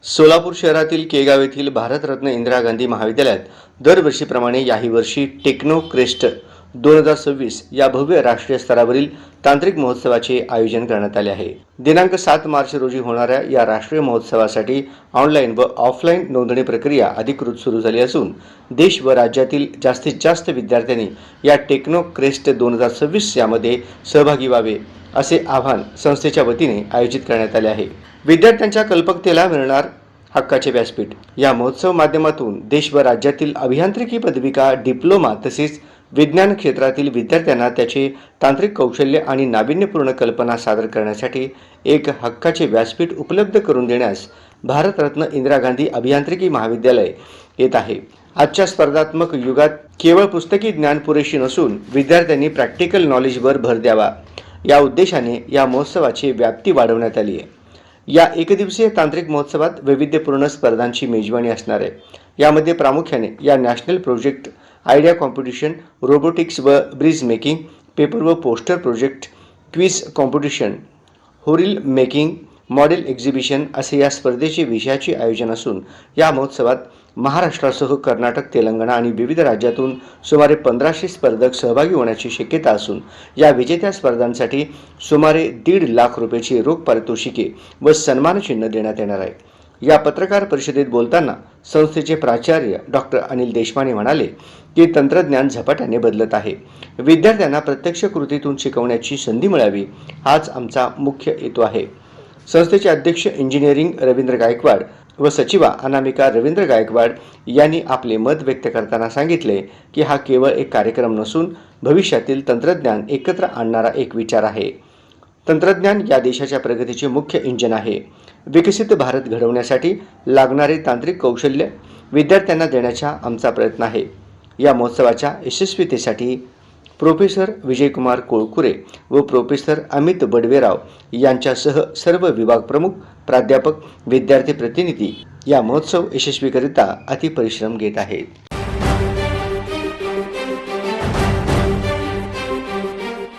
सोलापूर शहरातील केगाव येथील भारतरत्न इंदिरा गांधी महाविद्यालयात दरवर्षीप्रमाणे याही वर्षी टेक्नो क्रेस्ट 2026 या भव्य राष्ट्रीय स्तरावरील तांत्रिक महोत्सवाचे आयोजन करण्यात आले आहे। दिनांक 7 मार्च रोजी होणाऱ्या या राष्ट्रीय महोत्सवासाठी ऑनलाईन व ऑफलाईन नोंदणी प्रक्रिया अधिकृत सुरू झाली असून देश व राज्यातील जास्तीत जास्त विद्यार्थ्यांनी या टेक्नो क्रेस्ट 2026 यामध्ये सहभागी व्हावे असे आवाहन संस्थेच्या वतीने आयोजित करण्यात आले आहे। विद्यार्थ्यांच्या कल्पकतेला मिळणार हक्काचे व्यासपीठ। या महोत्सव माध्यमातून देश व राज्यातील अभियांत्रिकी पदविका, डिप्लोमा तसेच विज्ञान क्षेत्रातील विद्यार्थ्यांना त्याचे तांत्रिक कौशल्य आणि नाविन्यपूर्ण कल्पना सादर करण्यासाठी एक हक्काचे व्यासपीठ उपलब्ध करून देण्यास भारतरत्न इंदिरा गांधी अभियांत्रिकी महाविद्यालय येत आहे। आजच्या स्पर्धात्मक युगात केवळ पुस्तकी ज्ञान पुरेशी नसून विद्यार्थ्यांनी प्रॅक्टिकल नॉलेजवर भर द्यावा या उद्देशाने या महोत्सवाची व्याप्ती वाढवण्यात आली आहे। या एकदिवसीय तांत्रिक महोत्सवात वैविध्यपूर्ण स्पर्धांची मेजवानी असणार आहे। यामध्ये प्रामुख्याने या national project, idea competition, robotics व ब्रिज मेकिंग, पेपर व पोस्टर प्रोजेक्ट, क्विज कॉम्पिटिशन, होरील मेकिंग, मॉडेल एक्झिबिशन असे या स्पर्धेचे विषयाचे आयोजन असून या महोत्सवात महाराष्ट्रासह कर्नाटक, तेलंगणा आणि विविध राज्यातून सुमारे 1500 स्पर्धक सहभागी होण्याची शक्यता असून या विजेत्या स्पर्धांसाठी सुमारे 1.5 लाख रुपयाची रोख पारितोषिके व सन्मानचिन्ह देण्यात येणार आहे। या पत्रकार परिषदेत बोलताना संस्थेचे प्राचार्य डॉक्टर अनिल देशमाने म्हणाले की तंत्रज्ञान झपाट्याने बदलत आहे। विद्यार्थ्यांना प्रत्यक्ष कृतीतून शिकवण्याची संधी मिळावी हाच आमचा मुख्य हेतू आहे। संस्थेचे अध्यक्ष इंजिनिअरिंग रवींद्र गायकवाड व सचिवा अनामिका रवींद्र गायकवाड यांनी आपले मत व्यक्त करताना सांगितले की हा केवळ एक कार्यक्रम नसून भविष्यातील तंत्रज्ञान एकत्र आणणारा एक विचार आहे। तंत्रज्ञान या देशाच्या प्रगतीचे मुख्य इंजिन आहे। विकसित भारत घडवण्यासाठी लागणारे तांत्रिक कौशल्य विद्यार्थ्यांना देण्याचा आमचा प्रयत्न आहे। या महोत्सवाच्या यशस्वीतेसाठी प्रोफेसर विजयकुमार कोळकुरे व प्रोफेसर अमित बडवेराव यांच्यासह सर्व विभाग प्रमुख, प्राध्यापक, विद्यार्थी प्रतिनिधी या महोत्सव यशस्वीकरिता अतिपरिश्रम घेत आहेत।